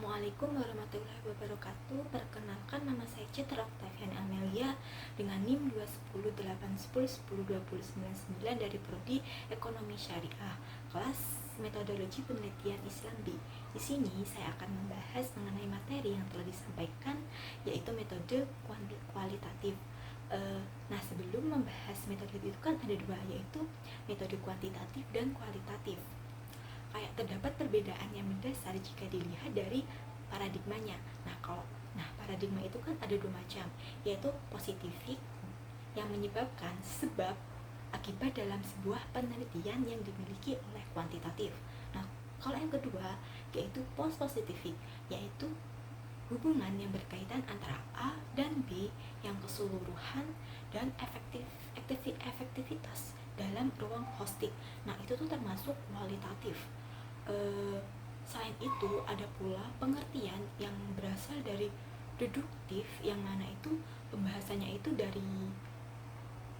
Assalamualaikum warahmatullahi wabarakatuh. Perkenalkan, nama saya Citra Oktaviani Amelia dengan NIM 21081010299 dari Prodi Ekonomi Syariah, kelas Metodologi Penelitian Islam B. Di sini saya akan membahas mengenai materi yang telah disampaikan, yaitu metode kualitatif. Nah, sebelum membahas metode itu kan ada dua, yaitu metode kuantitatif dan kualitatif. Kayak terdapat perbedaan yang mendasar jika dilihat dari paradigmanya. Paradigma itu kan ada dua macam, yaitu positifik yang menyebabkan sebab akibat dalam sebuah penelitian yang dimiliki oleh kuantitatif. Nah, kalau yang kedua yaitu post positifik, yaitu hubungan yang berkaitan antara A dan B yang keseluruhan dan efektivitas dalam ruang hosting. Nah, itu tuh termasuk kualitatif. Selain itu ada pula pengertian yang berasal dari deduktif, yang mana itu pembahasannya itu dari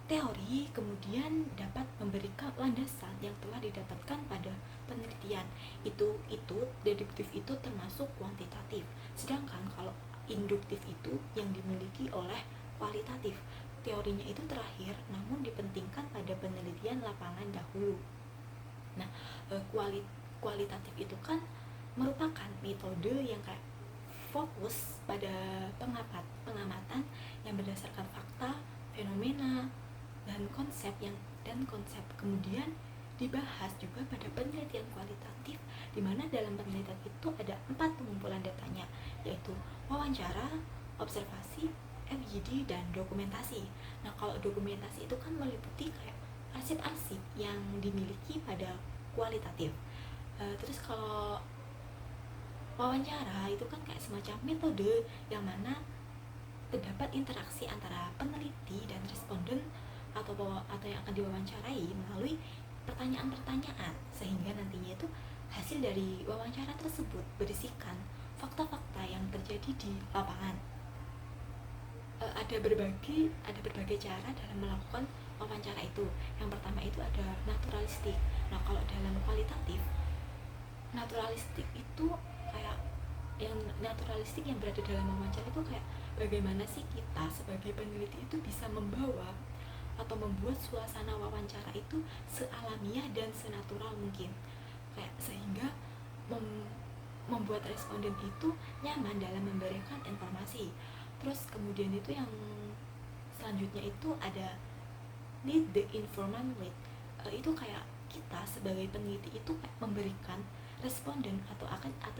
teori kemudian dapat memberikan landasan yang telah didapatkan pada penelitian. Itu deduktif itu termasuk kuantitatif. Sedangkan kalau induktif itu yang dimiliki oleh kualitatif. Teorinya itu terakhir namun dipentingkan pada penelitian lapangan dahulu. Nah, kualitatif itu kan merupakan metode yang kayak fokus pada pengamatan yang berdasarkan fakta, fenomena, dan konsep kemudian dibahas juga pada penelitian kualitatif, di mana dalam penelitian itu ada 4 pengumpulan datanya, yaitu wawancara, observasi, FGD, dan dokumentasi. Nah, kalau dokumentasi itu kan meliputi kayak arsip-arsip yang dimiliki pada kualitatif. Terus kalau wawancara itu kan kayak semacam metode yang mana terdapat interaksi antara peneliti dan responden atau yang akan diwawancarai melalui pertanyaan-pertanyaan, sehingga nantinya itu hasil dari wawancara tersebut berisikan fakta-fakta yang terjadi di lapangan. Ada berbagai cara dalam melakukan wawancara itu. Yang pertama itu ada naturalistik. Nah, kalau dalam kualitatif, naturalistik itu kayak yang berada dalam wawancara itu kayak bagaimana sih kita sebagai peneliti itu bisa membawa atau membuat suasana wawancara itu sealamiah dan senatural mungkin, kayak sehingga membuat responden itu nyaman dalam memberikan informasi. Terus kemudian itu yang selanjutnya itu ada lead the informant lead. Itu kayak kita sebagai peneliti itu kayak memberikan responden atau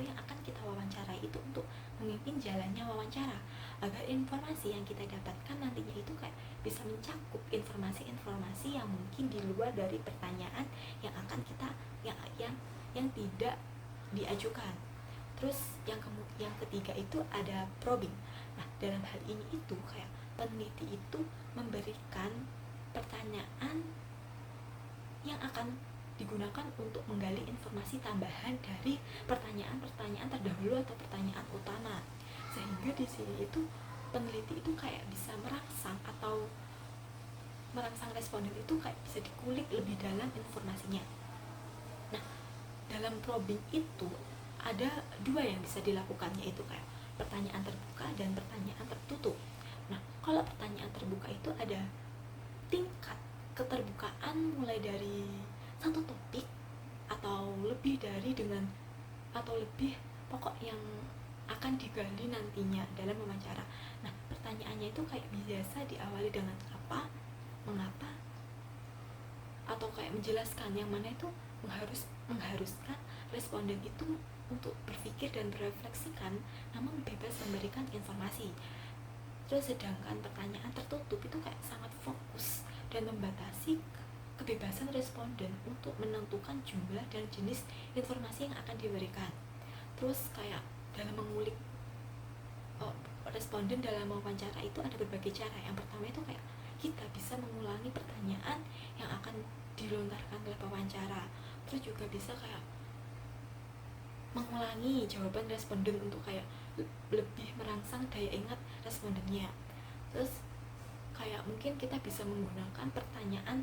yang akan kita wawancarai itu untuk memimpin jalannya wawancara, agar informasi yang kita dapatkan nantinya itu kayak bisa mencakup informasi-informasi yang mungkin di luar dari pertanyaan yang akan kita yang tidak diajukan. Terus yang ketiga itu ada probing. Nah, dalam hal ini itu kayak peneliti itu memberikan pertanyaan yang akan digunakan untuk menggali informasi tambahan dari pertanyaan-pertanyaan terdahulu atau pertanyaan utama, sehingga di sini itu peneliti itu kayak bisa merangsang responden itu kayak bisa dikulik lebih dalam informasinya. Nah, dalam probing itu ada 2 yang bisa dilakukan, yaitu kayak pertanyaan terbuka dan pertanyaan tertutup. Nah, kalau pertanyaan terbuka itu ada tingkat keterbukaan mulai dari satu topik atau lebih pokok yang akan digali nantinya dalam wawancara. Nah, pertanyaannya itu kayak biasa diawali dengan apa, mengapa, atau kayak menjelaskan, yang mana itu mengharuskan responden itu untuk berpikir dan berefleksikan namun bebas memberikan informasi. Terus sedangkan pertanyaan tertutup itu kayak sangat fokus dan membatasi kebebasan responden untuk menentukan jumlah dan jenis informasi yang akan diberikan. Terus kayak dalam mengulik responden dalam wawancara itu ada berbagai cara. Yang pertama itu kayak kita bisa mengulangi pertanyaan yang akan dilontarkan oleh pewawancara. Terus juga bisa kayak mengulangi jawaban responden untuk kayak lebih merangsang daya ingat respondennya. Terus kayak mungkin kita bisa menggunakan pertanyaan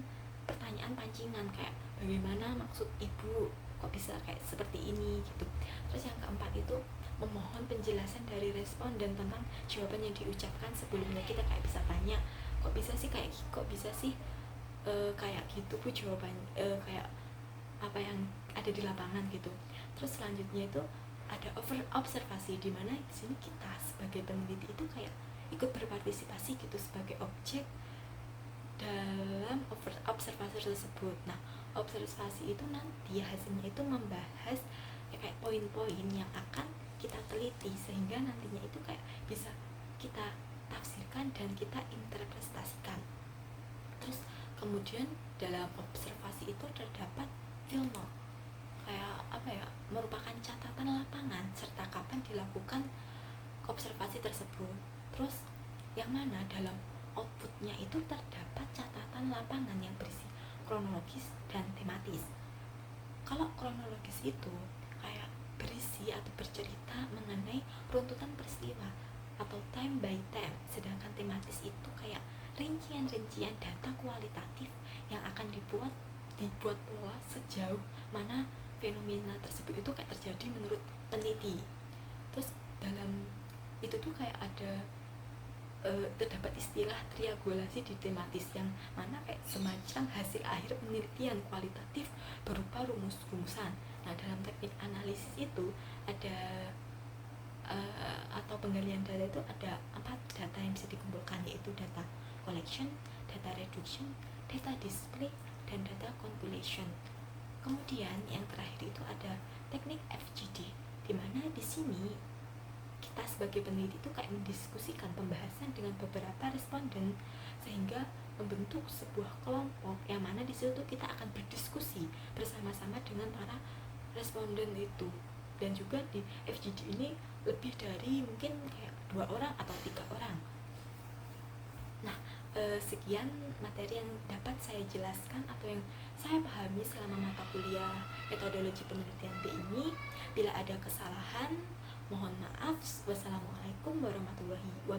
pancingan, kayak bagaimana maksud ibu kok bisa kayak seperti ini gitu. Terus yang keempat itu memohon penjelasan dari responden tentang jawaban yang diucapkan sebelumnya. Kita kayak bisa tanya, kok bisa sih kayak gitu bu jawaban, kayak apa yang ada di lapangan gitu. Terus selanjutnya itu ada observasi, di mana di sini kita sebagai peneliti itu kayak ikut berpartisipasi gitu sebagai objek dalam observasi tersebut. Nah, observasi itu nanti hasilnya itu membahas ya, kayak poin-poin yang akan kita teliti, sehingga nantinya itu kayak bisa kita tafsirkan dan kita interpretasikan. Terus kemudian dalam observasi itu terdapat filma, kayak apa ya, merupakan catatan lapangan serta kapan dilakukan observasi tersebut. Terus yang mana dalam outputnya itu terdapat catatan lapangan yang berisi kronologis dan tematis. Kalau kronologis itu kayak berisi atau bercerita mengenai runtutan peristiwa atau time by time, sedangkan tematis itu kayak rincian-rincian data kualitatif yang akan dibuat pola sejauh mana fenomena tersebut itu kayak terjadi menurut peneliti. Terus dalam itu tuh kayak ada terdapat istilah triangulasi di tematis, yang mana kayak semacam hasil akhir penelitian kualitatif berupa rumus-rumusan. Nah, dalam teknik analisis itu ada atau penggalian data itu ada 4 data yang bisa dikumpulkan, yaitu data collection, data reduction, data display, dan data compilation. Kemudian yang terakhir itu ada teknik FGD, di mana di sini kita sebagai peneliti itu kayak mendiskusikan pembahasan dengan beberapa responden sehingga membentuk sebuah kelompok, yang mana di situ kita akan berdiskusi bersama-sama dengan para responden itu. Dan juga di FGD ini lebih dari mungkin kayak 2 orang atau 3 orang. Nah, sekian materi yang dapat saya jelaskan atau yang saya pahami selama mata kuliah metodologi penelitian B ini. Bila ada kesalahan, mohon maaf. Wassalamualaikum warahmatullahi wabarakatuh.